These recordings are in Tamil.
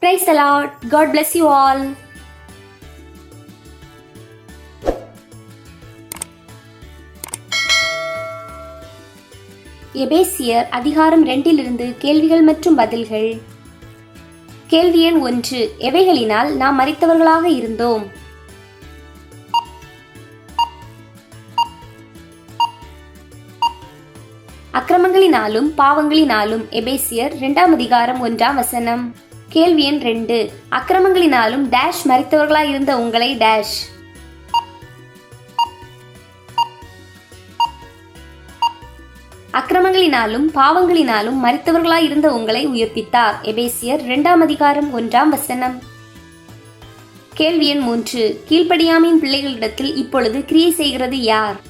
Praise the Lord. God bless you all. எபேசியர் அதிகாரம் 2 கேள்விகள் மற்றும் பதில்கள். கேள்வி எண் 1. எவைகளினால் நாம் மரித்தவர்களாக இருந்தோம்? அக்கிரமங்களினாலும் பாவங்களினாலும். எபேசியர் 2 அதிகாரம் 1 கேள்வி எண் 2. அக்கிரமங்களினாலும் டேஷ் மரித்தவர்களாய் இருந்த உங்களை டேஷ். அக்கிரமங்களினாலும் பாவங்களினாலும் மரித்தவர்களாய் இருந்த உங்களை உயிர்ப்பித்தார். எபேசியர் 2 அதிகாரம் 1 கேள்வி எண் 3. கீழ்ப்படியாமையின் பிள்ளைகளிடத்தில் இப்பொழுது கிரியை செய்கிறது யார்?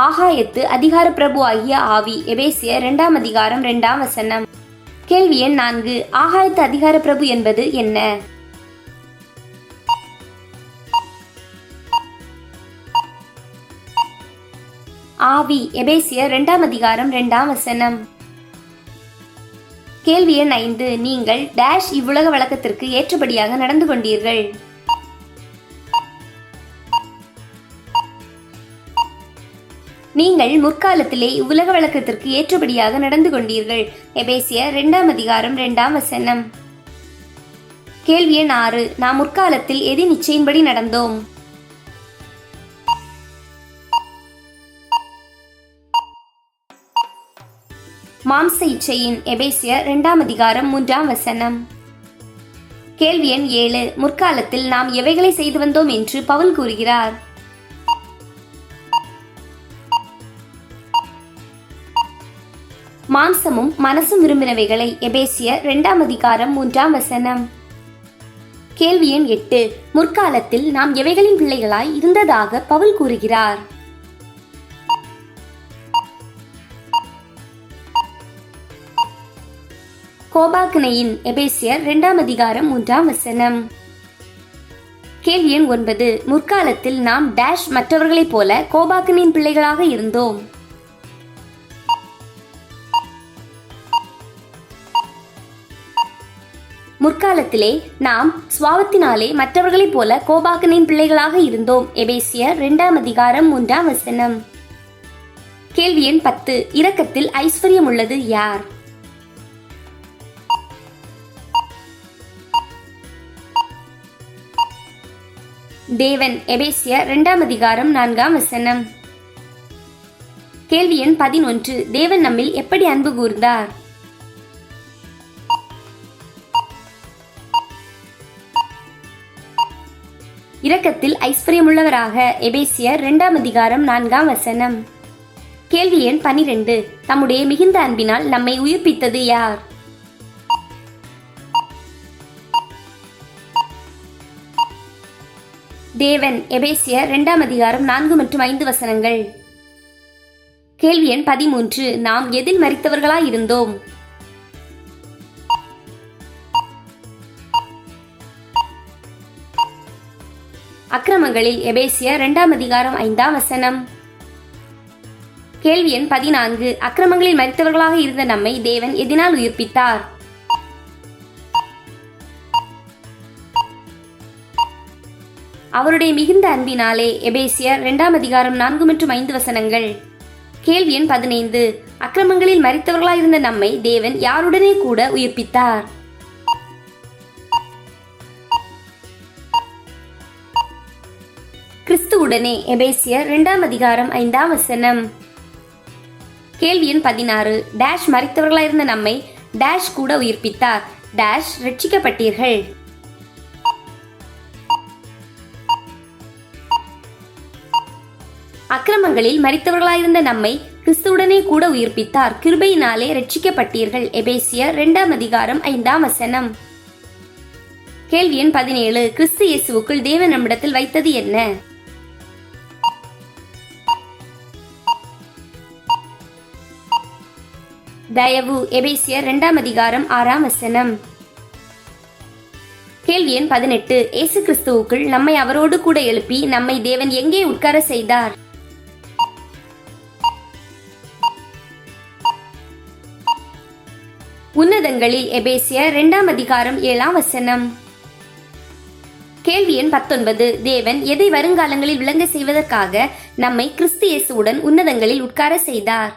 ஆகாயத்து அதிகார பிரபு ஆகிய ஆவி. எபேசியர் 2 அதிகாரம் 2 கேள்வி எண் 4. ஆகாயத்து அதிகார பிரபு என்பது என்ன? ஆவி. எபேசியர் 2 அதிகாரம் 2 கேள்வி எண் 5. நீங்கள் டேஷ் இவ்வுலக வழக்கத்திற்கு ஏற்றபடியாக நடந்து கொண்டீர்கள். நீங்கள் முற்காலத்திலே இவ்வுலக வழக்கத்திற்கு ஏற்றபடியாக நடந்து கொண்டீர்கள். எபேசியர் 2 அதிகாரம் 2 கேள்வி எண் 6. நாம் முற்காலத்தில் எது நிச்சயின்படி நடந்தோம்? மாம்ச இச்சையின். எபேசியர் 2 அதிகாரம் 3 கேள்வி எண் 7. முற்காலத்தில் நாம் எவைகளை செய்து வந்தோம் என்று பவுல் கூறுகிறார்? மாம்சமும் மனசும் விரும்பினவைகளை. எபேசியர் 2 அதிகாரம் 3 கேள்வி எண் 8. முற்காலத்தில் நாம் எவைகளின் பிள்ளைகளாய் இருந்ததாக பவுல் கூறுகிறார்? கோபாக்கினையின். எபேசியர் 2 அதிகாரம் 3 கேள்வி எண் 9. முற்காலத்தில் நாம் டேஷ் மற்றவர்களைப் போல கோபாக்கினையின் பிள்ளைகளாக இருந்தோம். முற்காலத்திலே நாம் சுவாவத்தினாலே மற்றவர்களைப் போல கோபாக்கனின் பிள்ளைகளாக இருந்தோம். எபேசியர் 2 அதிகாரம் 3 கேள்வி எண் 10. இரக்கத்தில் ஐஸ்வர்யம் உள்ளது யார்? தேவன். எபேசியர் 2 அதிகாரம் 4 கேள்வி எண் 11. தேவன் நம்மில் எப்படி அன்பு கூர்ந்தார்? இரக்கத்தில் ஐஸ்வர்யமுள்ளவராக. எபேசியர் 2 அதிகாரம் 4 கேள்வி எண் 12. தம்முடைய மிகுந்த அன்பினால் நம்மை உயிர்ப்பித்தது யார்? தேவன். எபேசியர் 2 அதிகாரம் 4 மற்றும் 5 கேள்வி எண் 13. நாம் எதில் மரித்தவர்களாய் இருந்தோம்? அக்கிரமங்களில். எபேசியர் 2 அதிகாரம் 5 கேள்வி எண் 14. அக்கிரமங்களில் மரித்தவர்களாக இருந்த நம்மை தேவன் எதினால் உயிர்ப்பித்தார்? அவருடைய மிகுந்த அன்பினாலே. எபேசியர் 2 அதிகாரம் 4 மற்றும் 5 கேள்வி எண் 15. அக்கிரமங்களில் மரித்தவர்களாக இருந்த நம்மை தேவன் யாருடனே கூட உயிர்ப்பித்தார்? கிறிஸ்துவுடனே. எபேசியர் 2 அதிகாரம் 5 கேள்வி எண் 16. டேஷ் மரித்தவர்களாயிருந்த நம்மை டேஷ் கூட உயிர்ப்பித்தார். டேஷ் ரட்சிக்கப்பட்டீர்கள். அக்கிரமங்களில் மரித்தவர்களாயிருந்த நம்மை கிறிஸ்துவுடனே கூட உயிர்ப்பித்தார். கிருபையினாலே ரட்சிக்கப்பட்டீர்கள். எபேசியர் 2 அதிகாரம் 5 கேள்வி எண் 17. கிறிஸ்து இயேசுவுக்குள் தேவன் நம்மிடத்தில் வைத்தது என்ன? தயவு. எபேசியர் 2 அதிகாரம் 6 கேள்வி எண் 18. இயேசு கிறிஸ்துவுக்குள் நம்மை அவரோடு கூட எழுப்பி நம்மை தேவன் எங்கே உட்கார செய்தார்? உன்னதங்களில் எபேசியர் 2:7. கேள்வி எண் 19. தேவன் எதை வருங்காலங்களில் விளங்க செய்வதற்காக நம்மை கிறிஸ்து இயேசுவுடன் உன்னதங்களில் உட்கார செய்தார்?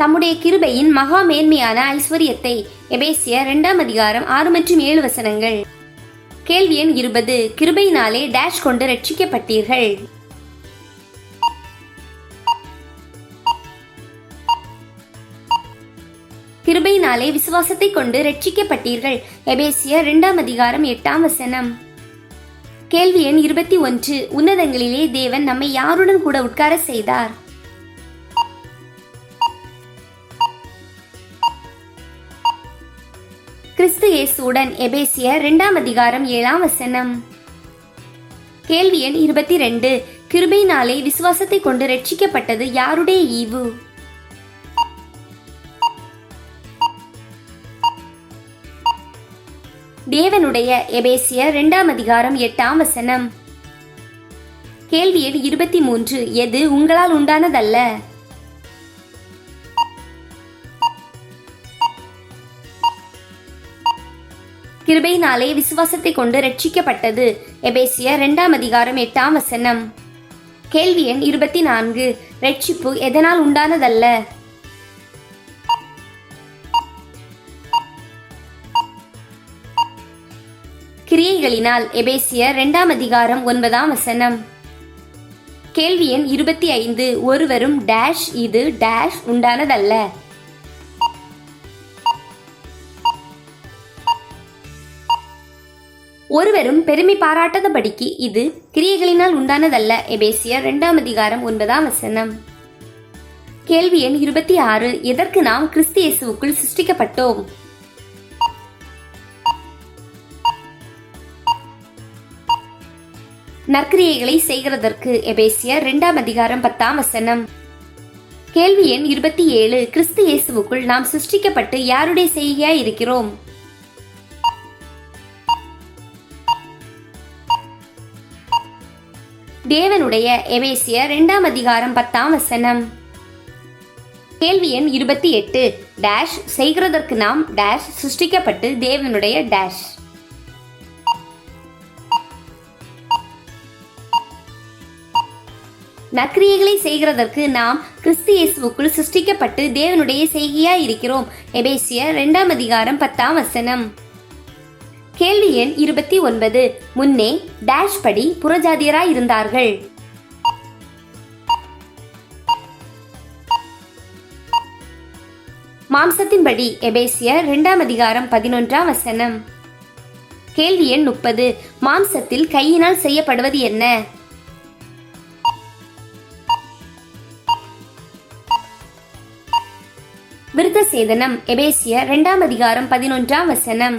தம்முடைய கிருபையின் மகா மேன்மையான ஐஸ்வர்யத்தை. எபேசியர் 2:6-7. கேள்வி எண் 20. கிருபையினாலே டேஷ் கொண்டு ரட்சிக்கப்பட்டீர்கள். கிருபையினாலே விசுவாசத்தை கொண்டு ரட்சிக்கப்பட்டீர்கள். எபேசியர் 2:8. கேள்வி எண் 21. உன்னதங்களிலே தேவன் நம்மை யாருடன் கூட உட்கார செய்தார்? கிறிஸ்து இயேசுவுடன். எபேசியர் 2:7. கேள்வி எண் 22. கிருபையினாலே விசுவாசத்தை கொண்டு ரட்சிக்கப்பட்டது யாருடைய ஈவு? தேவனுடைய. எபேசியர் 2:8. கேள்வி எண் 23. எது உங்களால் உண்டானதல்ல? கிருபையினாலே விசுவாசத்தை கொண்டு ரட்சிக்கப்பட்டது. எபேசியர் 2:8. கேள்வி எண் 24. ரட்சிப்பு எதனால் உண்டானதல்ல? கிரியைகளினால். எபேசியர் 2:9. கேள்வி எண் 25. ஒருவரும் டேஷ் இது டேஷ் உண்டானதல்ல. ஒருவரும் பெருமை பாராட்டாதபடிக்கு இது கிரியைகளினால் உண்டானதல்ல. எபேசியர் 2:9. கேள்வி எண் 26. எதற்கு நாம் கிறிஸ்து இயேசுவுக்குள் சிருஷ்டிக்கப்பட்டோம்? நற்கிரியைகளை செய்கிறதற்கு. எபேசியர் 2:10. கேள்வி எண் 27. கிறிஸ்து இயேசுவுக்குள் நாம் சிருஷ்டிக்கப்பட்டு யாருடைய செய்கையாய் இருக்கிறோம்? தேவனுடைய. எபேசியர் 2:10. கேள்வி எண் 28. டேஷ் செய்கிறதற்கு நாம் டேஷ் சிருஷ்டிக்கப்பட்டு தேவனுடைய டேஷ். நற்கிரியைகளை செய்கிறதற்கு நாம் கிறிஸ்து இயேசுவுக்குள் சிருஷ்டிக்கப்பட்டு தேவனுடைய செய்கையாய் இருக்கிறோம். எபேசியர் 2:10. கேள்வி எண் 29. முன்னே டேஷ் படி புறஜாதியராய் இருந்தார்கள். மாம்சத்தின்படி. எபேசியர் 2:11. கேள்வி எண் 30. மாம்சத்தில் கையினால் செய்யப்படுவது என்ன? விருத்த சேதனம். எபேசியர் 2:11.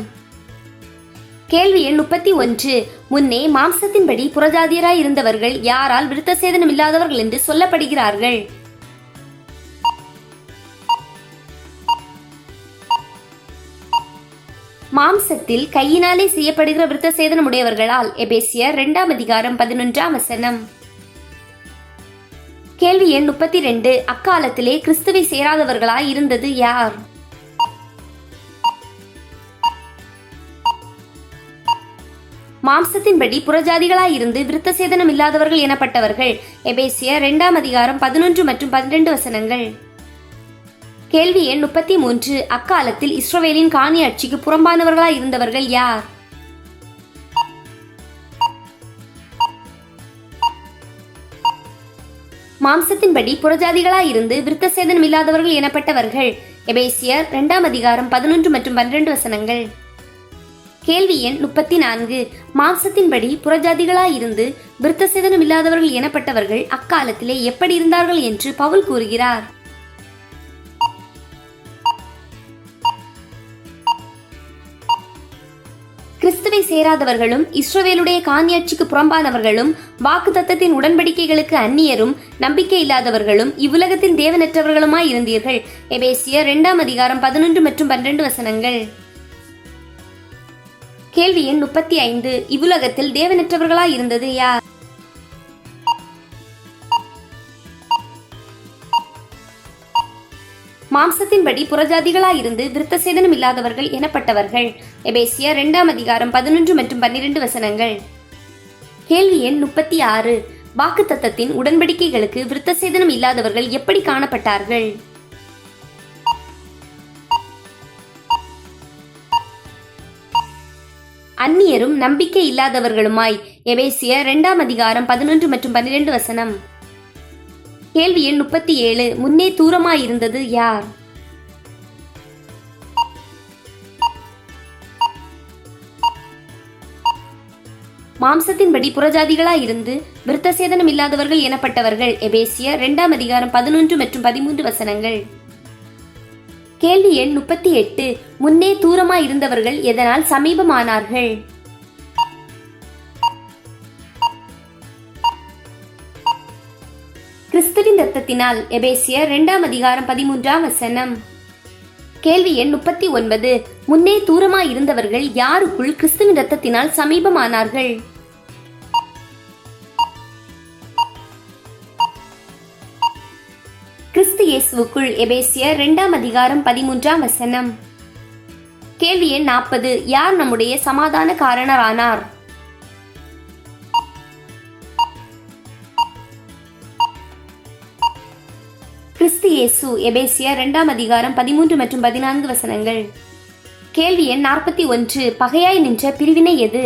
கேள்வி எண் 31. முன்னே மாம்சத்தின்படி புறஜாதியராய் இருந்தவர்கள் யாரால் விருத்த சேதனம் இல்லாதவர்கள் என்று சொல்லப்படுகிறார்கள்? மாம்சத்தில் கையினாலே செய்யப்படுகிற விருத்த சேதனம் உடையவர்களால். எபேசியர் 2:11. கேள்வி எண் 32. அக்காலத்திலே கிறிஸ்துவை சேராதவர்களாய் இருந்தது யார்? மாம்சத்தின்படி புறஜாதிகளாய் இருந்து விருத்த சேதனம் இல்லாதவர்கள் எனப்பட்டவர்கள். எபேசியர் 2:11 மற்றும் 12. கேள்வி எண் 33. அக்காலத்தில் இஸ்ரவேலின் காணி ஆட்சிக்கு புறம்பானவர்களாய் இருந்தவர்கள் யார்? மாம்சத்தின்படி புறஜாதிகளாய் இருந்து விருத்த சேதனம் இல்லாதவர்கள் எனப்பட்டவர்கள். எபேசியர் 2:11 மற்றும் 12. கேள்வி எண் 34. மாம்சத்தின்படி புறஜாதிகளாய் இருந்து விருத்த சேதனம் இல்லாதவர்கள் எனப்பட்டவர்கள் அக்காலத்திலே எப்படி இருந்தார்கள் என்று பவுல் கூறுகிறார்? கிறிஸ்துவை சேராதவர்களும் இஸ்ரவேலுடைய காணியாட்சிக்கு புறம்பானவர்களும் வாக்கு தத்தத்தின் உடன்படிக்கைகளுக்கு அந்நியரும் நம்பிக்கை இல்லாதவர்களும் இவ்வுலகத்தில் தேவனற்றவர்களுமாய் இருந்தீர்கள். எபேசியர் 2:11 மற்றும் 12. கேள்வி எண் 35. இவ்வுலகத்தில் தேவனற்றவர்களாய் இருந்தது யார்? மாம்சத்தின்படி புறஜாதிகளாயிருந்து விருத்த சேதனம் இல்லாதவர்கள் எனப்பட்டவர்கள். எபேசியர் 2 அதிகாரம் 11 மற்றும் 12 வசனங்கள். கேள்வி எண் 36. வாக்குத்தத்தத்தின் உடன்படிக்கைகளுக்கு விருத்த சேதனம் இல்லாதவர்கள் எப்படி காணப்பட்டார்கள்? அந்நியரும் நம்பிக்கை இல்லாதவர்களுமாய். எபேசியர் 2 அதிகாரம் 11 மற்றும் 12 வசனம். கேள்வி எண் 37. முன்னே தூரமாயிருந்தது யார்? மாம்சத்தின்படி புறஜாதிகளாயிருந்து விருத்த சேதனம் இல்லாதவர்கள் எனப்பட்டவர்கள். எபேசியர் 2 அதிகாரம் 11 மற்றும் 13 வசனங்கள். கேள்வி எண் 38. முன்னே தூரமாயிருந்தவர்கள் எதனால் சமீபமானார்கள்? கிறிஸ்துவின் இரத்தத்தினால். எபேசியர் 2 அதிகாரம் 13 வசனம். கேள்வி எண் 39. முன்னே தூரமாயிருந்தவர்கள் யாருக்குள் கிறிஸ்துவின் இரத்தத்தினால் சமீபமானார்கள்? கிறிஸ்து இயேசுவுக்குள். எபேசியர் 2 அதிகாரம் 13 வசனம். கேள்வி எண் 40. யார் நம்முடைய சமாதான காரணரானார்? கிறிஸ்து இயேசு. எபேசியர் 2 அதிகாரம் 13 மற்றும் 14 வசனங்கள். கேள்வி எண் 41. பகையாய் நின்ற பிரிவினை எது?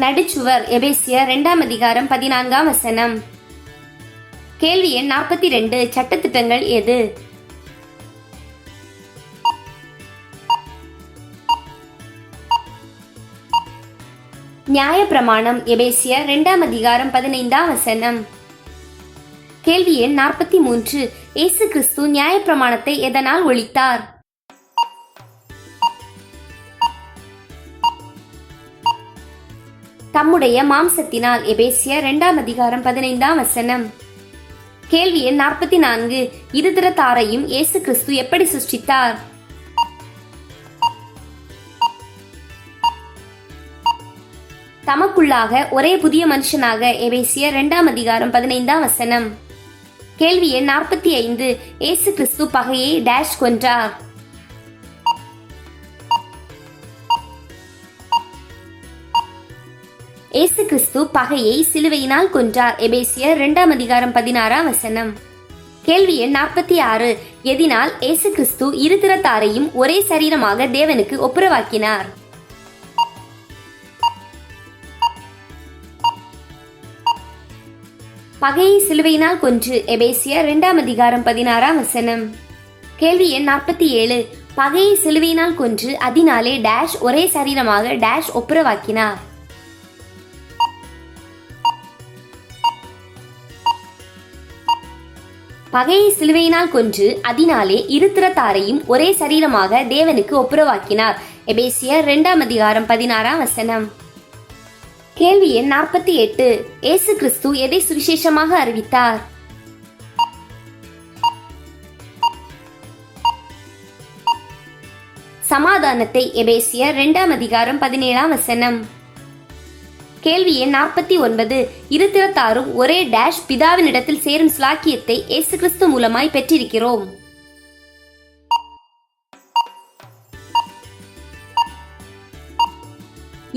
நடுச்சுவர். எபேசியர் 2 அதிகாரம் 14 வசனம். கேள்வி எண் 42. சட்டத்திட்டங்கள் எது? நியாயப்பிரமாணம். எபேசியர் 2 அதிகாரம் 15 வசனம். கேள்வி எண் 43. இயேசு கிறிஸ்து நியாயப்பிரமாணத்தை எதனால் ஒழித்தார்? தம்முடைய மாம்சத்தினால். எபேசியர் 2 அதிகாரம் 15 வசனம். கேள்வி எண் 44. இருதிறத்தாரையும் இயேசு கிறிஸ்து எப்படி சிருஷ்டித்தார்? தமக்குள்ளாக ஒரே புதிய மனுஷனாக. எபேசியர் 2 அதிகாரம் 15 வசனம். கேள்வி எண் 45. இயேசு கிறிஸ்து பகையை டேஷ் கொன்றார்? இயேசு கிறிஸ்து பகையை சிலுவையினால் கொன்றார். எபேசியர் 2 அதிகாரம் 16 வசனம். கேள்வி எண் 46. எதினால் இயேசு கிறிஸ்து இருதிறத்தாரையும் ஒரே சரீரமாக தேவனுக்கு ஒப்புரவாக்கினார்? பகையை சிலுவையினால் கொன்று. எபேசியர் 2 அதிகாரம் 16 வசனம். கேள்வி எண் 47. பகையை சிலுவையினால் கொன்று அதனாலே டேஷ் ஒரே சரீரமாக டேஷ் ஒப்புரவாக்கினார்? பகையை சிலுவையினால் கொன்று அதனாலே இருதிறத்தாரையும் ஒரே சரீரமாக தேவனுக்கு ஒப்புரவாக்கினார். எபேசியர் 2 அதிகாரம் 16 வசனம். கேள்வி எண் 48. இயேசு கிறிஸ்து எதை சுவிசேஷமாக அறிவித்தார்? சமாதானத்தை. எபேசியர் 2 அதிகாரம் 17 வசனம். கேள்வி எண் 49. இருதிறத்தாரும் ஒரே டேஷ் பிதாவினிடத்தில் சேரும் ஸ்லாக்கியத்தை இயேசு கிறிஸ்து மூலமாய் பெற்றிருக்கிறோம்.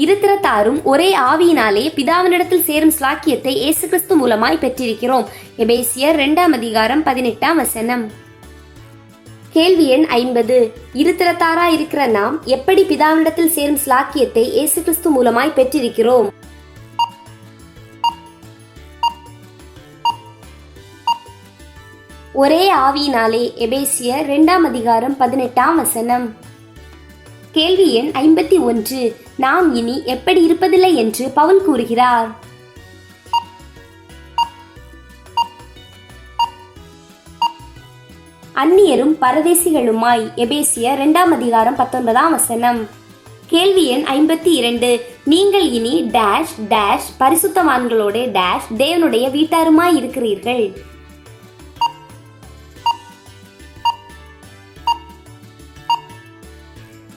இருதிறத்தாரும் ஒரே ஆவியினாலே பிதாவினிடத்தில் சேரும் ஸ்லாக்கியத்தை இயேசு கிறிஸ்து மூலமாய் பெற்றிருக்கிறோம். எபேசியர் 2 அதிகாரம் 18 வசனம். கேள்வி எண் 50. இருதிறத்தாராயிருக்கிற நாம் எப்படி பிதாவினிடத்தில் சேரும் ஸ்லாக்கியத்தை இயேசு கிறிஸ்து மூலமாய் பெற்றிருக்கிறோம்? ஒரே ஆவியினாலே. எபேசியர் 2 அதிகாரம் 18 வசனம். கேள்வி எண் 51. நாம் இனி எப்படி இருப்பதில்லை என்று பவுல் கூறுகிறார்? அந்நியரும் பரதேசிகளுமாய். எபேசியர் 2 அதிகாரம் 19 வசனம். கேள்வி எண் 52. நீங்கள் இனி டேஷ் டேஷ் பரிசுத்தவான்களோட டேஷ் தேவனுடைய வீட்டாருமாய் இருக்கிறீர்கள்?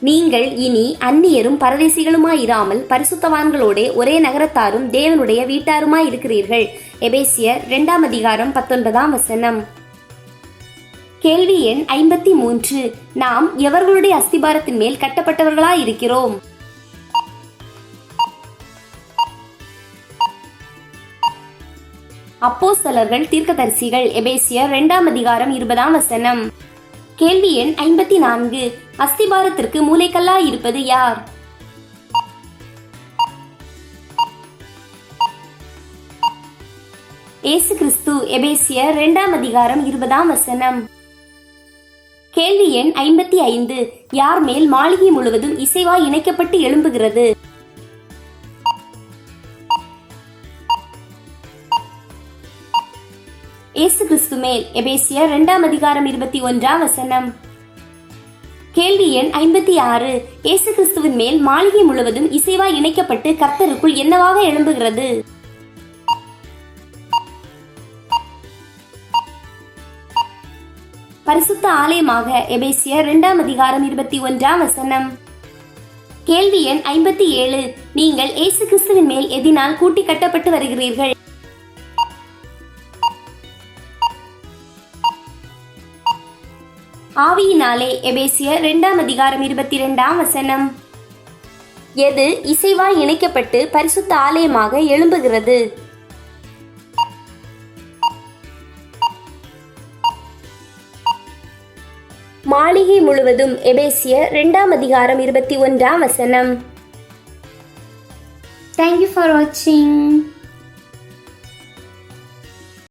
நீங்கள் இனி அந்நியரும் பரதேசிகளுமாயிராமல் பரிசுத்தவான்களோடே ஒரே நகரத்தாரும் தேவனுடைய வீட்டாருமாயிருக்கிறீர்கள். எபேசியர் 2:19. கேள்வி எண் 53. நாம் எவர்களுடைய அஸ்திபாரத்தின் மேல் கட்டப்பட்டவர்களாயிருக்கிறோம்? அப்போஸ்தலர்கள் தீர்க்கதரிசிகள். எபேசியர் 2:20. கேள்வி எண் 54. அஸ்திபாரத்திற்கு மூலைக்கல்லாயிருப்பது யார்? இயேசு கிறிஸ்து. எபேசியர் 2:20. கேள்வி எண் 55. யார் மேல் மாளிகை முழுவதும் இசைவாய் இணைக்கப்பட்டு எழும்புகிறது? இயேசு கிறிஸ்து மேல். எபேசியர் 2:21. கேள்வி எண் 56. இயேசு கிறிஸ்துவின் மேல் மாளிகை முழுவதும் இசைவாய் இணைக்கப்பட்டு கர்த்தருக்குள் என்னவாக எழும்புகிறது? பரிசுத்த ஆலயமாக. எபேசியர் 2:21. கேள்வி எண் 57. நீங்கள் இயேசு கிறிஸ்துவின் மேல் எதினால் கூட்டி கட்டப்பட்டு வருகிறீர்கள்? ஆவியினாலே. எபேசியர் 2:22. எது இசைவாய் இணைக்கப்பட்டு பரிசுத்த ஆலயமாக எழும்புகிறது? மாளிகை முழுவதும். எபேசியர் 2:21. Thank you for watching.